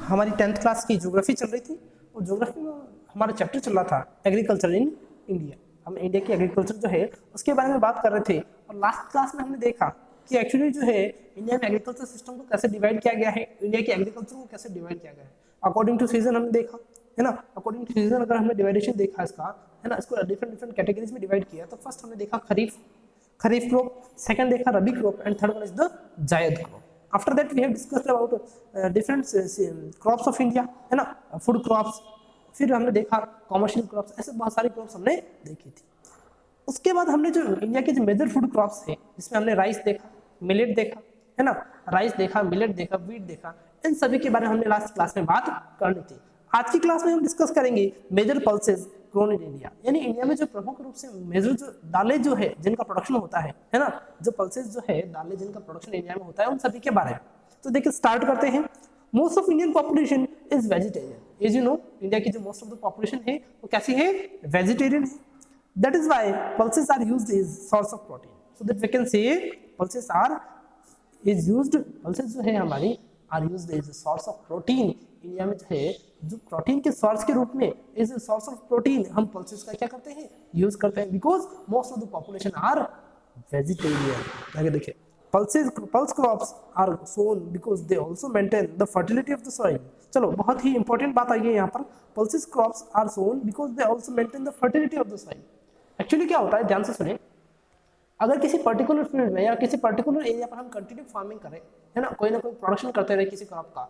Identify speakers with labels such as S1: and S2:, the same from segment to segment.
S1: हमारी 10th class की geography चल रही थी और ज्योग्राफी में हमारा चैप्टर चल रहा था एग्रीकल्चर इन इंडिया। हम इंडिया की एग्रीकल्चर जो है उसके बारे में बात कर रहे थे और लास्ट क्लास में हमने देखा कि एक्चुअली जो है इंडिया में एग्रीकल्चर सिस्टम को कैसे डिवाइड किया गया है, इंडिया के एग्रीकल्चर को कैसे डिवाइड किया गया है अकॉर्डिंग टू सीजन हमने देखा है ना। अकॉर्डिंग टू सीजन अगर हमने डिवाइडेशन देखा इसका है ना, इसको डिफरेंट डिफरेंट कैटेगरीज में डिवाइड किया। तो फर्स्ट हमने देखा खरीफ क्रॉप, सेकंड देखा rabi crop and third one is the zaid crop. After that we have discussed about different crops of India है ना, फूड क्रॉप्स, फिर हमने देखा कॉमर्शियल क्रॉप्स, ऐसे बहुत सारी क्रॉप्स हमने देखी थी। उसके बाद हमने जो इंडिया के जो मेजर फूड क्रॉप्स है जिसमें हमने राइस देखा, मिलेट देखा है ना, राइस देखा, मिलेट देखा, व्हीट देखा, इन सभी के बारे में हमने लास्ट क्लास में बात करनी थी। आज की क्लास में हम डिस्कस करेंगे major pulses grown in India, यानी इंडिया में जो प्रमुख रूप से मेजर जो दालें जो है जिनका प्रोडक्शन होता है ना, जो पल्सेस जो है दालें जिनका प्रोडक्शन इंडिया में होता है उन सभी के बारे में। तो देखिए स्टार्ट करते हैं। Most of Indian population is vegetarian. As you know India की जो मोस्ट ऑफ द पॉपुलेशन है वो कैसी है, वेजिटेरियन है। That is why pulses are used as source of protein, so that we can say pulses are is used, pulses जो है हमारी are used as source of protein. India में जो है जो प्रोटीन के सोर्स के रूप में इज सोर्स ऑफ प्रोटीन हम पल्सेस का क्या करते हैं, यूज करते हैं, because most of the population are vegetarian. आगे देखिए pulse crops are sown because they also maintain the fertility of the soil। चलो बहुत ही इंपॉर्टेंट बात आई है यहाँ पर, pulses crops are sown because they also maintain the fertility of the soil। Actually क्या होता है, ध्यान से सुने, अगर किसी पर्टिकुलर फील्ड में या किसी पर्टिकुलर एरिया पर हम कंटिन्यू फार्मिंग करें है ना कोई प्रोडक्शन करते रहे किसी क्रॉप का,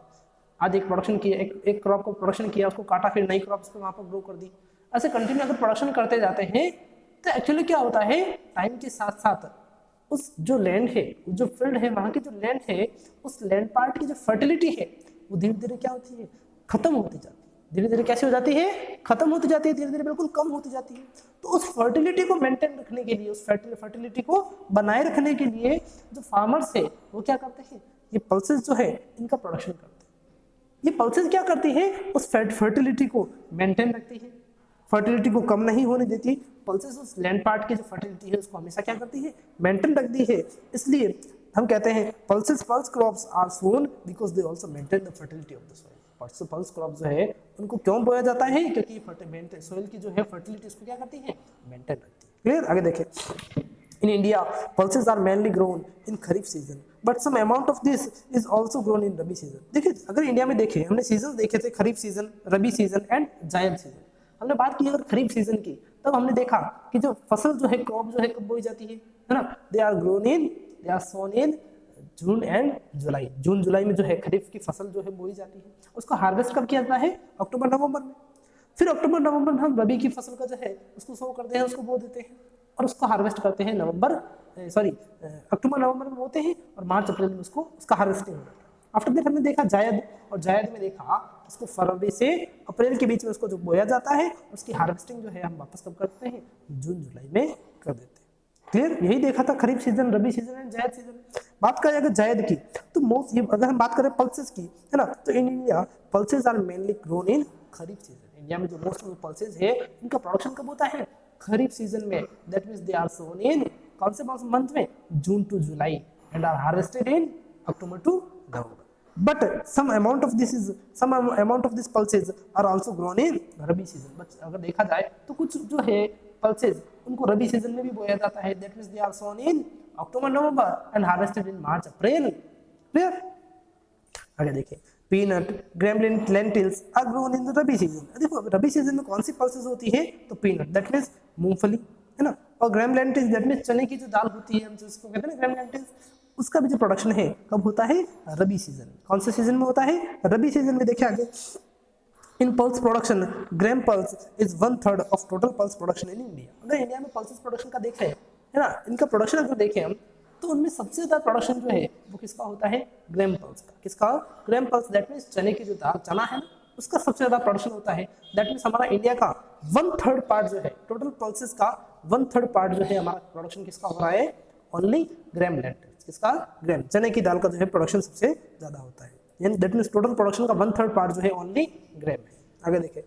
S1: आज एक प्रोडक्शन किया, एक क्रॉप को प्रोडक्शन किया, उसको काटा, फिर नई क्रॉप वहाँ पर ग्रो कर दी, ऐसे कंटिन्यू अगर प्रोडक्शन करते जाते हैं तो एक्चुअली क्या होता है, टाइम के साथ साथ उस जो लैंड है, जो फील्ड है, वहाँ की जो लैंड है, उस लैंड पार्ट की जो फर्टिलिटी है वो धीरे धीरे क्या होती है, खत्म होती जाती है। धीरे धीरे कैसे हो जाती है, खत्म होती जाती है, धीरे धीरे बिल्कुल कम होती जाती है। तो उस फर्टिलिटी को मेंटेन रखने के लिए, उस फर्टिलिटी को बनाए रखने के लिए जो फार्मर्स है वो क्या करते हैं, ये पल्सेस जो है इनका प्रोडक्शन करते हैं। ये पल्सेस क्या करती है, उस फर्टिलिटी को मेंटेन रखती है, फर्टिलिटी को कम नहीं होने देती। पल्सेस उस लैंड पार्ट की जो फर्टिलिटी है उसको हमेशा क्या करती है, मेंटेन रखती है। इसलिए हम कहते हैं pulse crops are sown because they also maintain the fertility of the soil. Pulse crop जो है उनको क्यों बोया जाता है, क्योंकि सॉइल की जो है फर्टिलिटी उसको क्या करती है, मेंटेन रखती है। क्लियर, आगे देखें। In India, pulses are mainly grown in Kharif season, but some amount of this is also grown in Rabi season। देखिए अगर इंडिया में देखें, हमने सीजन देखे थे, खरीफ सीजन, रबी सीजन एंड जायद सीजन। हमने बात की अगर खरीफ सीजन की, तब हमने देखा कि जो फसल जो है, क्रॉप जो है कब बोई जाती है ना, दे are sown in June and जुलाई। जून जुलाई में जो है खरीफ की फसल जो है बोई जाती है, उसको हार्वेस्ट कब किया जाता है, अक्टूबर नवंबर में। फिर अक्टूबर नवंबर में हम रबी की फसल का जो है उसको सो करते हैं, उसको बो देते हैं और उसको हार्वेस्ट करते हैं अक्टूबर नवंबर में बोते हैं और मार्च अप्रैल में उसका हार्वेस्टिंग हो जाता है। आफ्टर दैट हमने देखा जायद, और जायद में देखा उसको फरवरी से अप्रैल के बीच में उसको जो बोया जाता है, उसकी हार्वेस्टिंग जो है हम वापस कब करते हैं, जून जुलाई में कर देते हैं। क्लियर, यही देखा था खरीफ सीजन, रबी सीजन एंड जायद सीजन। बात करें अगर जायद की, तो अगर हम बात करें पल्सेस की है ना, तो in India pulses are mainly grown in kharif season. India में जो मोस्ट ऑफ पल्सेस है इनका प्रोडक्शन कब होता है, खरीफ सीजन में। That means they are sown in कौन से मंथ में, June to July, and are harvested in October to November. But some amount of this pulses are also grown in rabi season. But अगर देखा जाए तो कुछ जो है पल्सेस उनको रबी सीजन में भी बोया जाता है। That means they are sown in October November and harvested in March April. Clear, आगे देखिए। Peanut, gram, lentils are grown in the rabi season. देखो रबी सीजन में कौन सी पल्सेस होती है, तो पीनट दैट मींस मूंगफली है ना, और ग्रेम लेंटिल्स दैट मींस चने की जो दाल होती है, हम जिसको कहते हैं ना ग्रेम लेंटिल्स, उसका भी जो प्रोडक्शन है कब होता है, रबी सीजन। कौन से सीजन में होता है, रबी सीजन में। देखिए आगे, in pulse production gram pulse is 1/3 of total pulse production in India. अगर इंडिया में पल्सेस प्रोडक्शन का देखें है ना, इनका प्रोडक्शन अगर देखें हम, तो उनमें सबसे ज्यादा प्रोडक्शन जो है वो किसका होता है, ग्रेम पल्स का। किसका, ग्रेम पल्स, दैट मींस चने की जो दाल चना है ना, उसका सबसे ज्यादा प्रोडक्शन होता है। दैट मींस हमारा इंडिया का 1/3 पार्ट जो है, टोटल पल्सेस का 1/3 पार्ट जो है हमारा प्रोडक्शन किसका हो रहा है, ओनली ग्रेम लेंटिल्स। किसका, ग्रेम, चने की दाल का जो है प्रोडक्शन सबसे ज्यादा होता है। यानी दैट मींस टोटल प्रोडक्शन का 1/3 पार्ट जो है ओनली ग्रेम है। आगे देखिए।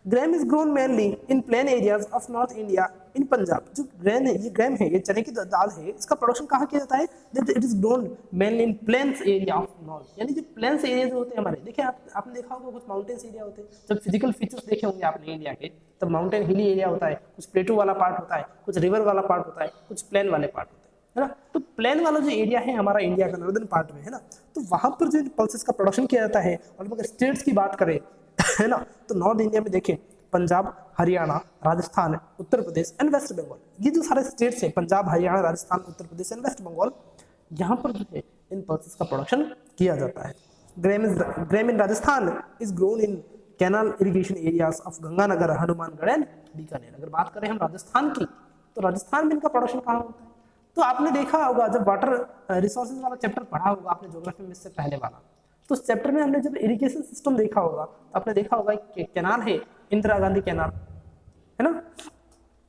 S1: Graeme is grown mainly in plain areas of north India in Punjab. जो ग्रेन है, ये ग्रेन है, ये चने की दाल है, इसका प्रोडक्शन कहाँ किया जाता है? That it is grown mainly in plains area of north. यानी जो प्लेन्स एरिया जो होते हैं हमारे, देखिए आपने देखा होगा कुछ माउंटेन्स एरिया होते हैं। जब फिजिकल फीचर्स देखे होंगे आपने इंडिया के, तब माउंटेन हिली एरिया होता है, कुछ प्लेटू वाला पार्ट होता है, कुछ रिवर वाला पार्ट होता है, कुछ प्लेन वाले पार्ट होते हैं, है ना। तो प्लेन वाला जो एरिया है हमारा इंडिया का नॉर्दर्न पार्ट में, है ना, तो वहां पर जो पल्सेस का प्रोडक्शन किया जाता है। और अगर स्टेट्स की बात करें है ना, तो नॉर्थ इंडिया में देखें पंजाब, हरियाणा, राजस्थान, उत्तर प्रदेश एंड वेस्ट बंगाल, ये जो सारे स्टेट्स हैं पंजाब, हरियाणा, राजस्थान, उत्तर प्रदेश एंड वेस्ट बंगाल, यहाँ पर जो है इन पल्सेस का प्रोडक्शन किया जाता है। Graeme in Rajasthan is grown in canal irrigation areas of Ganganagar, Hanumangarh and Bikaner. अगर बात करें हम राजस्थान की, तो राजस्थान में इनका प्रोडक्शन कहाँ होता है? तो आपने देखा होगा जब वाटर रिसोर्सेज वाला चैप्टर पढ़ा होगा आपने ज्योग्राफी में, इससे पहले वाला, तो उस चैप्टर में हमने जब इरिगेशन सिस्टम देखा होगा, तो आपने देखा होगा कि कैनाल है, इंदिरा गांधी कैनाल, है ना।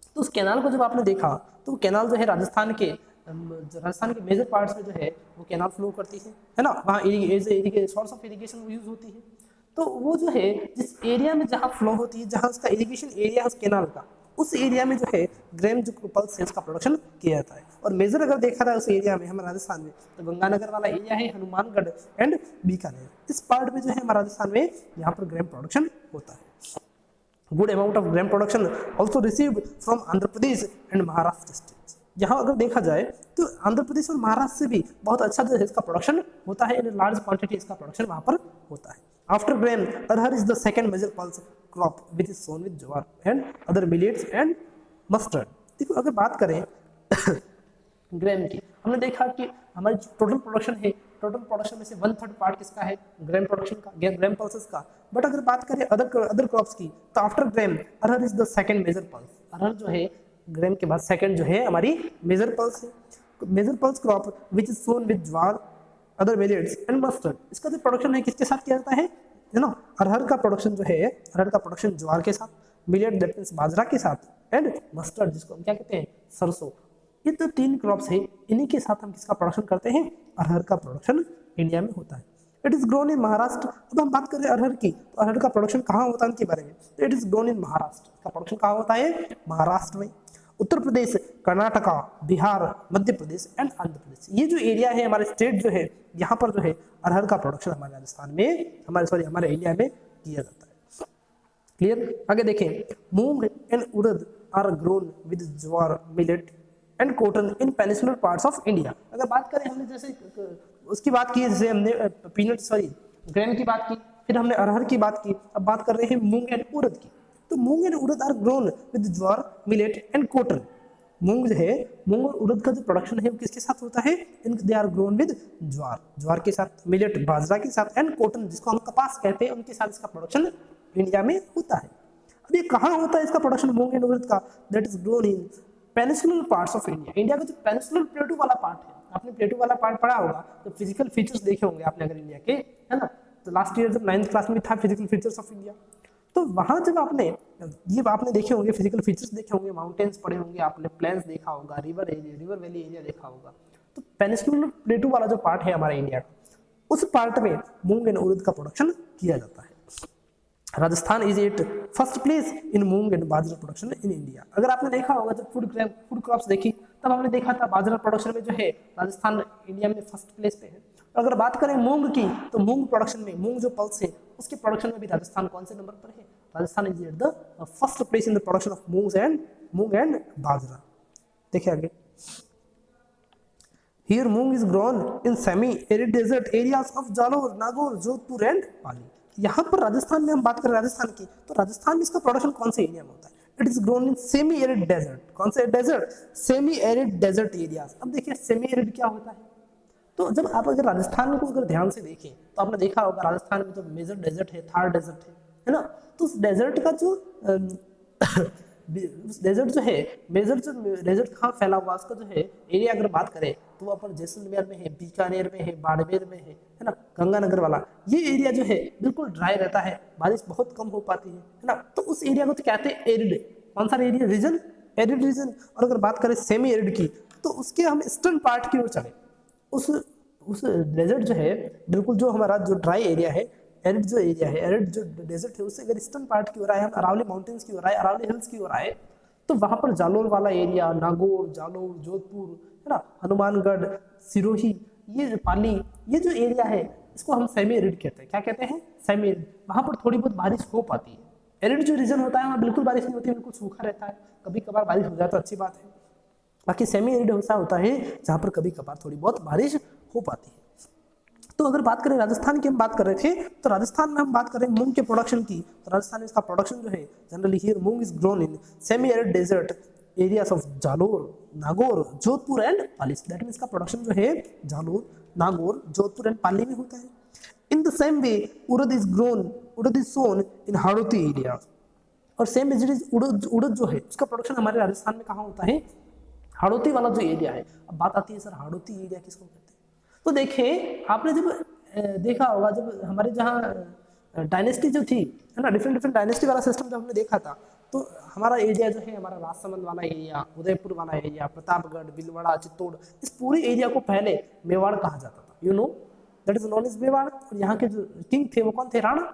S1: तो उस कैनाल को जब आपने देखा, तो कैनाल जो है राजस्थान के मेजर पार्ट्स में जो है वो कैनाल फ्लो करती है ना। वहाँ सोर्स ऑफ इरिगेशन यूज होती है। तो वो जो है जिस एरिया में जहाँ फ्लो होती है, जहाँ उसका इरिगेशन एरिया है उस कैनाल का, उस एरिया में जो है ग्रेम जो पल्स है उसका प्रोडक्शन किया जाता है। और मेजर अगर देखा जाए उस एरिया में हमारे राजस्थान में, तो गंगानगर वाला एरिया है, हनुमानगढ़ एंड बीकानेर, इस पार्ट में जो है हमारा राजस्थान में यहाँ पर ग्रेम प्रोडक्शन होता है। Good amount of Graeme production also received from Andhra Pradesh and Maharashtra states. यहाँ अगर देखा जाए तो आंध्र प्रदेश और महाराष्ट्र से भी बहुत अच्छा जो है इसका प्रोडक्शन होता है, इन लार्ज क्वांटिटी इसका प्रोडक्शन वहाँ पर होता है। After grain arhar is the second major pulse crop which is sown with jowar and other millets and mustard. देखो अगर बात करें ग्रेन की, हमने देखा कि हमारी टोटल प्रोडक्शन है, टोटल प्रोडक्शन में से 1/3 पार्ट किसका है? ग्रेन प्रोडक्शन का, ग्रेन पल्सेस का। बट अगर बात करें अदर क्रॉप्स की, तो after grain arhar is the second major pulse. Arhar जो है ग्रेन के बाद सेकंड जो है हमारी मेजर पल्स है, major pulse crop which is sown with jowar, other millets and mustard. इसका जो प्रोडक्शन है किसके साथ किया जाता है ना? अरहर का प्रोडक्शन जो है, अरहर का प्रोडक्शन ज्वार के साथ, मिलेट दैट मींस बाजरा के साथ, एंड मस्टर्ड जिसको हम क्या कहते हैं? सरसों। ये तो 3 क्रॉप्स है, इन्हीं के साथ हम किसका प्रोडक्शन करते हैं? अरहर का प्रोडक्शन इंडिया में होता है। इट इज ग्रोन इन महाराष्ट्र। अब हम बात करें अरहर की, तो अरहर का प्रोडक्शन कहाँ होता है उनके बारे में, तो इट इज ग्रोन इन महाराष्ट्र। इसका प्रोडक्शन कहाँ होता है? महाराष्ट्र में। उत्तर प्रदेश, कर्नाटका, बिहार, मध्य प्रदेश एंड आंध्र प्रदेश, ये जो एरिया है हमारे स्टेट जो है, यहाँ पर जो है अरहर का प्रोडक्शन हमारे राजस्थान में, हमारे इंडिया में किया जाता है। क्लियर? आगे देखें, moong and urad are grown with jowar, millet and cotton in peninsular parts of India. अगर बात करें हमने जैसे उसकी बात की, जैसे हमने ग्रेन की बात की, फिर हमने अरहर की बात की, अब बात कर रहे हैं मूंग एंड उड़द की। तो moong and urad are grown with jowar, millet and cotton. मूंग जो है, मूंग और उड़द का जो प्रोडक्शन है वो किसके साथ होता है? दे आर ग्रोन विद ज्वार, ज्वार के साथ, मिलेट बाजरा के साथ, एंड कॉटन जिसको हम कपास कहते हैं, उनके साथ इसका प्रोडक्शन इंडिया में होता है। अब ये कहाँ होता है इसका प्रोडक्शन मूंग एंड उड़द का? That is grown in peninsular parts of India. India का जो पेनिसुलर प्लेटू वाला पार्ट है, आपने प्लेटू वाला पार्ट पढ़ा होगा, तो फिजिकल फीचर्स देखे होंगे आपने अगर इंडिया के, है ना। तो लास्ट ईयर जब 9th क्लास में था फिजिकल फीचर्स ऑफ इंडिया, तो वहाँ जब आपने देखे होंगे, फिजिकल फीचर्स देखे होंगे, माउंटेन्स पढ़े होंगे आपने, प्लेन्स देखा होगा, रिवर वैली एरिया देखा होगा। तो पेनिसुलर प्लेटू वाला जो पार्ट है हमारे इंडिया का, उस पार्ट में मूंग एंड उड़द का प्रोडक्शन किया जाता है। Rajasthan is at first place in moong and bajra production in India. अगर आपने देखा होगा जब फूड क्रॉप्स देखी, तब हमने देखा था बाजरा प्रोडक्शन में जो है राजस्थान इंडिया में फर्स्ट प्लेस पे है। अगर बात करें मूंग की, तो मूंग प्रोडक्शन में, मूंग जो पल्स है उसके प्रोडक्शन में भी राजस्थान कौन से नंबर पर है? Rajasthan is at the first place in the production of moong and bajra. देखिए आगे, here moong is grown in semi arid desert areas of Jalore, Nagaur, Jodhpur and Pali. यहाँ पर राजस्थान में हम बात करें राजस्थान की, तो राजस्थान में इसका प्रोडक्शन कौन से एरिया में होता है? It is grown in semi arid desert. कौन से desert? Semi arid desert areas. अब देखिए सेमी एरिड क्या होता है, तो जब आप अगर राजस्थान को अगर ध्यान से देखें, तो आपने देखा होगा राजस्थान में जो मेजर डेजर्ट है, थार डेजर्ट है ना। तो उस डेजर्ट का जो डेजर्ट जो है, मेजर जो डेजर्ट कहाँ फैला हुआ उसका जो है एरिया अगर बात करें, तो वो अपन जैसलमेर में है, बीकानेर में है, बाड़मेर में है ना, गंगानगर वाला ये एरिया जो है बिल्कुल ड्राई रहता है, बारिश बहुत कम हो पाती है ना। तो उस एरिया को तो कहते हैं एरिड। कौन सा एरिया? Reason, arid region. और अगर बात करें सेमी एरिड की, तो उसके हम ईस्टर्न पार्ट की ओर चले, उस डेजर्ट जो है बिल्कुल जो हमारा जो ड्राई एरिया है, एरिड जो एरिया है, एरिड जो डेजर्ट है, उससे अगर ईस्टर्न पार्ट की ओर आए, हम अरावली माउंटेन्स की ओर आए, अरावली हिल्स की ओर आए, तो वहां पर जालोर वाला एरिया, नागौर, जालोर, जोधपुर, है ना, हनुमानगढ़, सिरोही, ये पाली, ये जो एरिया है इसको हम सेमी एरिड कहते हैं। क्या कहते हैं? Semi arid. वहां पर थोड़ी बहुत बारिश हो पाती है। एरिड जो रीजन होता है वहाँ बिल्कुल बारिश नहीं होती, बिल्कुल सूखा रहता है। कभी कभार बारिश हो जाए तो अच्छी बात है। बाकी सेमी एरिड ऐसा होता है जहाँ पर कभी कभार थोड़ी बहुत बारिश हो पाती है। तो अगर बात करें राजस्थान की, हम बात कर रहे थे, तो राजस्थान में हम बात करें मूंग के प्रोडक्शन की, तो राजस्थान में इसका प्रोडक्शन जो है generally here moong is grown in semi arid desert areas of Jalore, Nagaur, Jodhpur and Pali. That means का प्रोडक्शन जो है जालोर, नागौर, जोधपुर एंड पाली में होता है। In the same way urad is sown in Hadoti area. और सेम एज इट इज उड़द जो है उसका प्रोडक्शन हमारे राजस्थान में कहाँ होता है? हाड़ौती वाला जो एरिया है। अब बात आती है सर हाड़ौती एरिया किसको कहते हैं? तो देखिए आपने जब देखा होगा, जब हमारे जहाँ डायनेस्टी जो थी, है ना, डिफरेंट डायनेस्टी वाला सिस्टम जब हमने देखा था, तो हमारा एरिया जो है, हमारा राजसमंद वाला एरिया, उदयपुर वाला एरिया, प्रतापगढ़, भीलवाड़ा, चित्तौड़, इस पूरे एरिया को पहले मेवाड़ कहा जाता था। You know that is known is Mewar. और यहाँ के जो किंग थे वो कौन थे? Rana.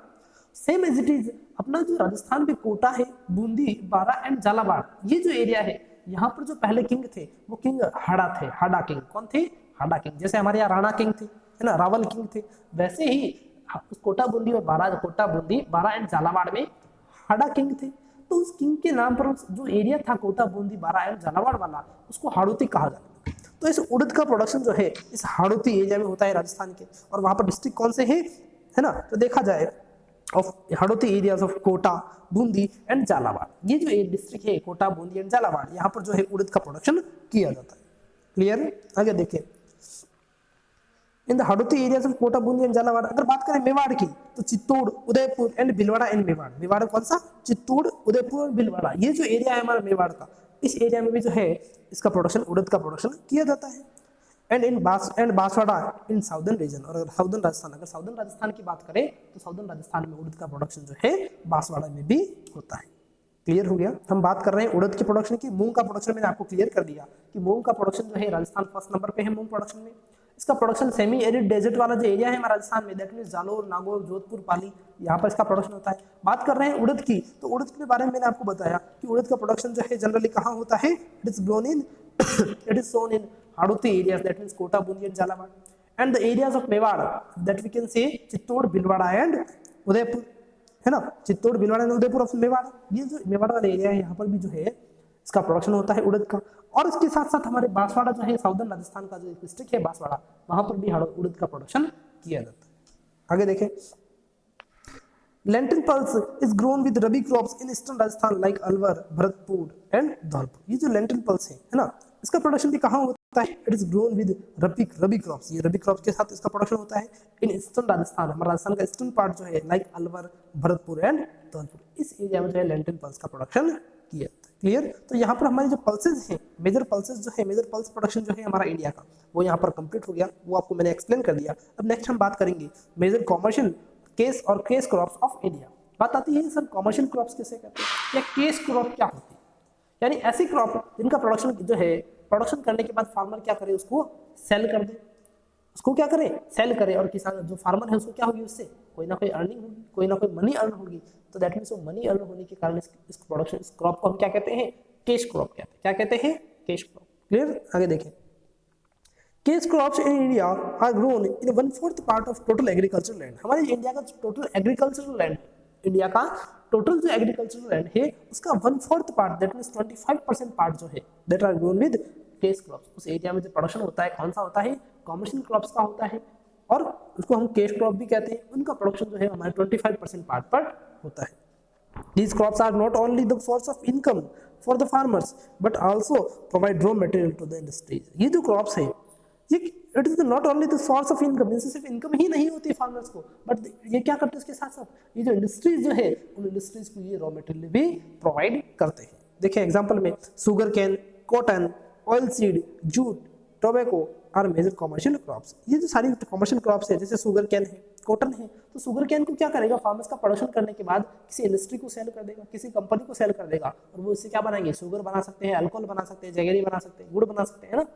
S1: Same as it is अपना जो राजस्थान में कोटा है, बूंदी, बारा एंड झालावाड़, ये जो एरिया है, यहाँ पर जो पहले किंग थे वो किंग हाड़ा थे। हाड़ा किंग कौन थे? हाड़ा किंग। जैसे हमारे यहाँ राणा किंग थे, है ना, रावल किंग थे, वैसे ही कोटा बूंदी और बारा, कोटा बूंदी, बारा एंड झालावाड़ में हाड़ा किंग थे। तो उस किंग के नाम पर जो एरिया था कोटा बूंदी, बारा एंड झालावाड़ वाला, उसको हाड़ौती कहा जाता है। तो इस उड़द का प्रोडक्शन जो है इस हाड़ौती एरिया में होता है राजस्थान के। और वहां पर डिस्ट्रिक्ट कौन से है ना, तो देखा जाए of Hadoti areas of Kota, Bundi and Jhalawar, ये जो डिस्ट्रिक्ट है कोटा, बूंदी एंड झालावाड़, यहाँ पर जो है उड़द का प्रोडक्शन किया जाता है। क्लियर? आगे देखें, in the Hadoti areas of Kota, Bundi and Jhalawar. अगर बात करें मेवाड़ की, तो चित्तौड़, उदयपुर एंड भीलवाड़ा एंड मेवाड़। मेवाड़ कौन सा? चित्तौड़, उदयपुर और भीलवाड़ा, ये जो एरिया है हमारा मेवाड़ का, इस एरिया में भी जो है इसका प्रोडक्शन, उड़द का प्रोडक्शन किया जाता है। And in Banswara in southern region. और अगर साउदर्न राजस्थान, अगर साउदर्न राजस्थान की बात करें तो साउदर्न राजस्थान में उड़द का प्रोडक्शन जो है बांसवाड़ा में भी होता है। क्लियर हो गया? हम बात कर रहे हैं उड़द के प्रोडक्शन की। मूंग का प्रोडक्शन मैंने आपको क्लियर कर दिया कि मूंग का प्रोडक्शन जो है राजस्थान फर्स्ट नंबर पे है मूंग प्रोडक्शन में। इसका प्रोडक्शन सेमी एरिड डेजर्ट वाला जो एरिया है हमारा राजस्थान में, दैट मींस जालोर, नागौर, जोधपुर, पाली, यहाँ पर इसका प्रोडक्शन होता है। बात कर रहे हैं उड़द की, तो उड़द के बारे में मैंने आपको बताया कि उड़द का प्रोडक्शन जो है जनरली कहाँ होता है? It is grown in it is sown in Hadoti areas, that means Kota, Bundi and Jhalawar. And the areas of Mewar, that we can say Chittor, Bhilwara and Udaipur, है ना, चित्तौड़, भीलवाड़ा एंड उदयपुर ऑफ मेवाड़। ये जो मेवाड़ वाला एरिया है यहाँ पर भी जो है इसका प्रोडक्शन होता है उड़द का। और इसके साथ साथ हमारे बांसवाड़ा जो है साउदर्न राजस्थान का जो डिस्ट्रिक्ट है बांसवाड़ा, वहां पर भी उड़द का प्रोडक्शन किया जाता है। आगे देखें, lentil pulse is grown with rabi crops in eastern Rajasthan like Alwar, Bharatpur and Dholpur. ये जो लेंटिल पल्स है ना, इसका प्रोडक्शन भी कहाँ होता है? It is grown with rabi crops. ये रबी क्रॉप्स के साथ इसका प्रोडक्शन होता है इन ईस्टर्न राजस्थान, हमारा राजस्थान का ईस्टर्न पार्ट जो है लाइक अलवर, भरतपुर एंड धौलपुर, इस एरिया में जो है लेंटिल पल्स का प्रोडक्शन किया जाता है। क्लियर? तो यहाँ पर हमारी जो पल्सेज हैं, मेजर पल्सेज जो है, मेजर पल्स प्रोडक्शन जो है हमारा इंडिया का, वो यहाँ पर कंप्लीट हो गया, वो आपको मैंने एक्सप्लेन कर दिया। अब नेक्स्ट हम बात करेंगे मेजर कॉमर्शियल केस और केस क्रॉप्स ऑफ इंडिया। बात आती है सर कॉमर्शियल क्रॉप्स किसे कहते हैं या केस क्रॉप क्या होती है? यानी ऐसी क्रॉप जिनका प्रोडक्शन जो है, प्रोडक्शन करने के बाद फार्मर क्या करे? उसको सेल कर दे, उसको क्या करे? सेल करे। और किसान जो फार्मर है उसको क्या होगी? उससे कोई ना कोई अर्निंग होगी, कोई ना कोई मनी अर्न होगी। तो दैट मीन्स वो मनी अर्न होने के कारण इस प्रोडक्शन, इस क्रॉप को हम क्या कहते हैं? कैश क्रॉप कहते हैं। क्या कहते हैं? Cash crop. क्लियर? आगे देखें, cash crops in India are grown in 1/4 part of total agricultural land. हमारे इंडिया का टोटल एग्रीकल्चरल लैंड, इंडिया का टोटल जो एग्रीकल्चरल लैंड है उसका 1/4 पार्ट, दैट मीन्स 25% पार्ट जो है that are grown with cash crops. उस एरिया में जो प्रोडक्शन होता है कौन सा होता है? कॉमर्शियल क्रॉप्स का होता है, और उसको हम कैश क्रॉप भी कहते हैं। उनका प्रोडक्शन जो है हमारे 25% पार्ट पर होता है। These crops are not only the source of income for the farmers but also provide raw material to the industries. ये जो crops है ये it is not only the source of income, इनसे सिर्फ इनकम ही नहीं होती है फार्मर्स को, बट ये क्या करते हैं इसके साथ साथ ये जो इंडस्ट्रीज जो है उन इंडस्ट्रीज को ये रॉ मटेरियल भी प्रोवाइड करते हैं। देखिए एग्जांपल में sugarcane, cotton, oil seed, jute, tobacco are major commercial crops. ये जो सारी कॉमर्शियल क्रॉप्स है, जैसे शुगर कैन है, कॉटन है, तो शुगर कैन को क्या करेगा? फार्मर्स का प्रोडक्शन करने के बाद किसी इंडस्ट्री को सेल कर देगा, किसी कंपनी को सेल कर देगा, और वो इससे क्या बनाएंगे? शुगर बना सकते हैं, अल्कोहल बना सकते हैं, जगेरी बना सकते हैं, गुड़ बना सकते हैं ना।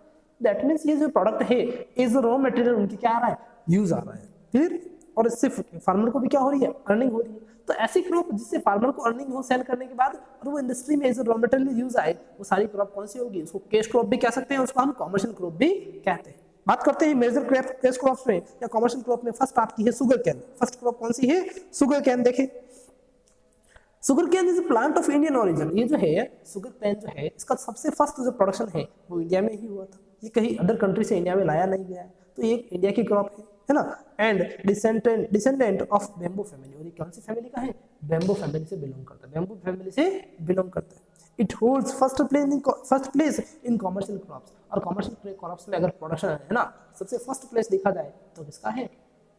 S1: दैट मीन्स ये जो प्रोडक्ट है इज रॉ मटेरियल उनकी क्या आ रहा है? यूज आ रहा है। क्लियर? और इससे फार्मर को भी क्या हो रही है, अर्निंग हो रही है। तो ऐसी क्रॉप जिससे फार्मर को अर्निंग हो सेल करने के बाद और वो इंडस्ट्री में एज रॉ मटेरियल यूज आए, वो सारी क्रॉप कौन सी होगी, उसको कैश क्रॉप भी कह सकते हैं, उसको हम कॉमर्शियल क्रॉप भी कहते हैं। बात करते हैं मेजर कैश क्रॉप्स में या कॉमर्शियल क्रॉप में। फर्स्ट आपकी है शुगर कैन। फर्स्ट क्रॉप कौन सी है, शुगर कैन। देखें sugarcane is plant of Indian origin. ये जो है शुगर कैन जो है इसका सबसे फर्स्ट जो प्रोडक्शन है वो इंडिया में ही हुआ था, ये कहीं अदर कंट्री से इंडिया में लाया नहीं गया है, तो ये इंडिया की क्रॉप है ना। And descendant of bamboo family, और ये कौन सी फैमिली का है, बैम्बू फैमिली से बिलोंग करता है, बैम्बू फैमिली से बिलोंग करता है। It holds first place in commercial crops, और कॉमर्शियल क्रॉप्स में अगर प्रोडक्शन है ना सबसे फर्स्ट प्लेस देखा जाए तो किसका है,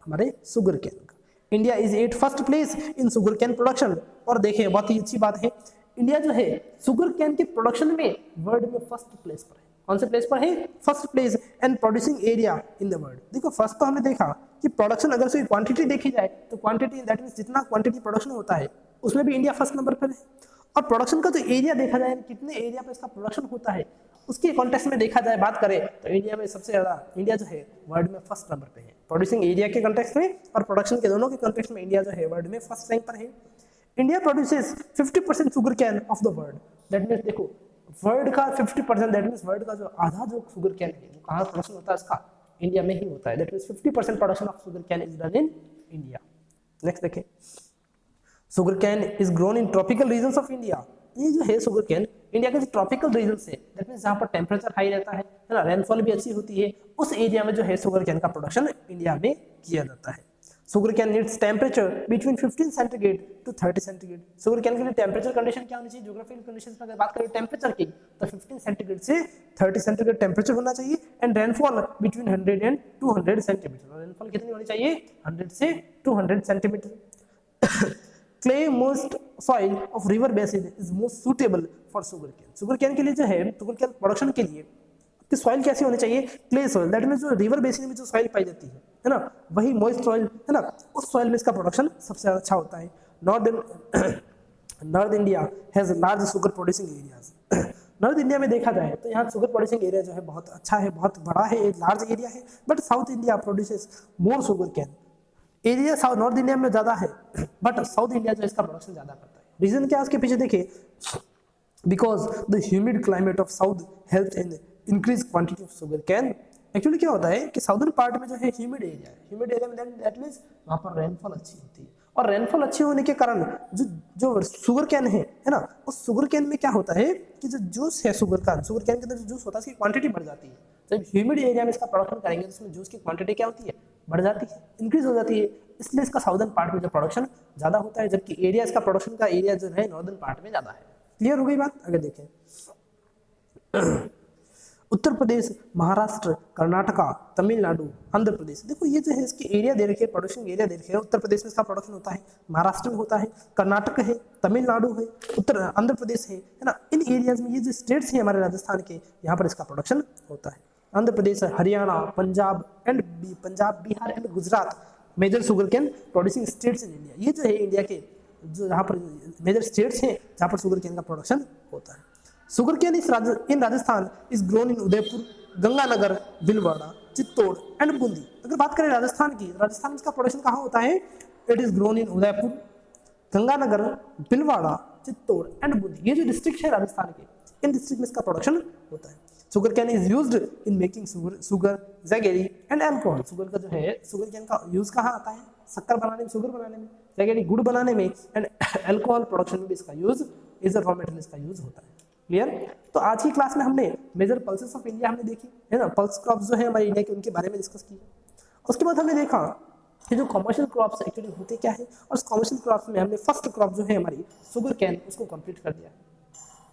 S1: हमारे शुगर कैन का। India is at first place in sugar cane production. और देखें बहुत ही अच्छी बात है, इंडिया जो है शुगर कैन के प्रोडक्शन में वर्ल्ड में फर्स्ट प्लेस पर है। कौन से प्लेस पर है, first place and producing area in the world. देखो फर्स्ट तो हमने देखा कि प्रोडक्शन अगर से क्वांटिटी देखी जाए तो क्वांटिटी दैट मींस जितना क्वांटिटी प्रोडक्शन होता है उसमें भी इंडिया फर्स्ट नंबर पर है। और प्रोडक्शन का जो एरिया देखा जाए, कितने एरिया पर इसका प्रोडक्शन होता है, उसके कॉन्टेक्स्ट में देखा जाए, बात करें तो इंडिया में सबसे ज्यादा, इंडिया जो है वर्ल्ड में फर्स्ट नंबर पे है प्रोड्यूसिंग एरिया के कॉन्टेक्स्ट में, और प्रोडक्शन के दोनों के कॉन्टेक्स्ट में इंडिया जो है वर्ल्ड में फर्स्ट रैंक पर है। India produces 50% sugar cane of the world. That means देखो वर्ल्ड का 50%, दैट मीन्स वर्ल्ड का जो आधा जो शुगर कैन है वो कहाँ प्रोडक्शन होता है, इसका इंडिया में ही होता है। That means 50% production of sugarcane is done in India. Next देखें, sugarcane is grown in tropical regions of India. ये जो है शुगर कैन इंडिया के जो ट्रॉपिकल रीजन से, दैट मींस जहाँ पर टेम्परेचर हाई रहता है ना, रेनफॉल भी अच्छी होती है, उस एरिया में जो है शुगर कैन का प्रोडक्शन इंडिया में किया जाता है। Sugarcane needs temperature between 15 centigrade to 30 centigrade. Sugarcane के लिए टेम्परेचर कंडीशन क्या होनी चाहिए, ज्योग्राफिकल कंडीशंस में अगर बात करें टेम्परेचर की तो 15 सेंटीग्रेड से 30 सेंटीग्रेड टेम्परेचर होना चाहिए। And rainfall between 100 and 200 centimetre. Rainfall कितनी होनी चाहिए, 100 से 200 centimetre. Clay most soil of river basin is most suitable for sugar cane. Sugar cane के लिए जो है, शुगर कैन प्रोडक्शन के लिए कि सॉइल कैसी होनी चाहिए, क्ले सॉइल। दैट मींस जो रिवर बेसिन में जो सॉइल पाई जाती है ना, वही मॉइस्ट सॉइल है ना, उस सॉइल में इसका प्रोडक्शन सबसे ज्यादा अच्छा होता है। North India has large sugar producing areas. North India में देखा जाए तो यहाँ शुगर प्रोड्यूसिंग एरिया जो है बहुत अच्छा है, बहुत बड़ा है, एक लार्ज एरिया है। But south India produces more sugar cane. Area south north India में ज्यादा है, बट साउथ इंडिया जो इसका प्रोडक्शन ज्यादा करता है। रीजन क्या है उसके पीछे देखिए, because the humid climate of south help in increase quantity of sugar cane. Actually क्या होता है कि साउदर्न पार्ट में जो है ह्यूमिड एरिया है, ह्यूमिड एरिया में दैट मींस वहाँ पर रेनफॉल अच्छी होती है, और रेनफॉल अच्छी होने के कारण जो शुगर कैन है ना, उस शुगर कैन में क्या होता है कि जो जूस है शुगर कैन के अंदर जो जूस होता है उसकी क्वांटिटी बढ़ जाती है। जब ह्यूमिड एरिया में इसका प्रोडक्शन करेंगे तो उसमें जूस की क्वांटिटी क्या होती है, बढ़ जाती है, इंक्रीज हो जाती है। इसलिए इसका साउदर्न पार्ट में जो प्रोडक्शन ज्यादा होता है, जबकि एरिया इसका प्रोडक्शन का एरिया जो है नॉर्दर्न पार्ट में ज्यादा है। क्लियर हो गई बात। अगर देखें उत्तर प्रदेश, महाराष्ट्र, कर्नाटका, तमिलनाडु, आंध्र प्रदेश, देखो ये जो है इसके एरिया दे रखे हैं, प्रोडक्शन एरिया दे रखे हैं। उत्तर प्रदेश में इसका प्रोडक्शन होता है, महाराष्ट्र में होता है, कर्नाटक है, तमिलनाडु है, आंध्र प्रदेश है ना। इन एरियाज में ये जो स्टेट्स हैं हमारे राजस्थान के, यहाँ पर इसका प्रोडक्शन होता है। Andhra Pradesh, Haryana, Punjab, Bihar and Gujarat major sugarcane producing states in India. ये जो है इंडिया के जो जहाँ पर मेजर स्टेट्स हैं जहाँ पर शुगर कैन का प्रोडक्शन होता है। Sugar can in Rajasthan is grown in Udaipur, Ganganagar, Bhilwara, Chittor and Bundi. अगर बात करें राजस्थान की, राजस्थान में इसका प्रोडक्शन कहाँ होता है, it is grown in Udaipur, Ganganagar, Bhilwara, Chittor and Bundi. ये जो डिस्ट्रिक्ट है राजस्थान के, इन डिस्ट्रिक्ट में इसका प्रोडक्शन होता है। Sugarcane is used in making sugar, jaggery and alcohol. Sugar का जो है, शुगर कैन का यूज कहाँ आता है, शक्कर बनाने में, शुगर बनाने में, जैगरी गुड़ बनाने में, एंड अल्कोहल प्रोडक्शन में भी इसका यूज, इज रॉ मटेरियल इसका यूज होता है। क्लियर। तो आज की क्लास में हमने मेजर पल्सेस ऑफ इंडिया हमने देखी है ना, पल्स क्रॉप्स जो है हमारे इंडिया के, उनके बारे में डिस्कस किया। उसके बाद हमने देखा कि जो कमर्शियल क्रॉप्स एक्चुअली होते क्या है, और उस कमर्शियल क्रॉप्स में हमने फर्स्ट क्रॉप जो है हमारी शुगर कैन, उसको कंप्लीट कर दिया।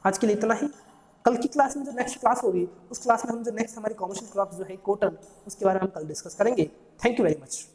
S1: आज के लिए इतना ही। कल की क्लास में जो नेक्स्ट क्लास होगी, उस क्लास में हम जो नेक्स्ट हमारी कमर्शियल क्रॉप्स जो है कॉटन, उसके बारे में हम कल डिस्कस करेंगे। Thank you very much.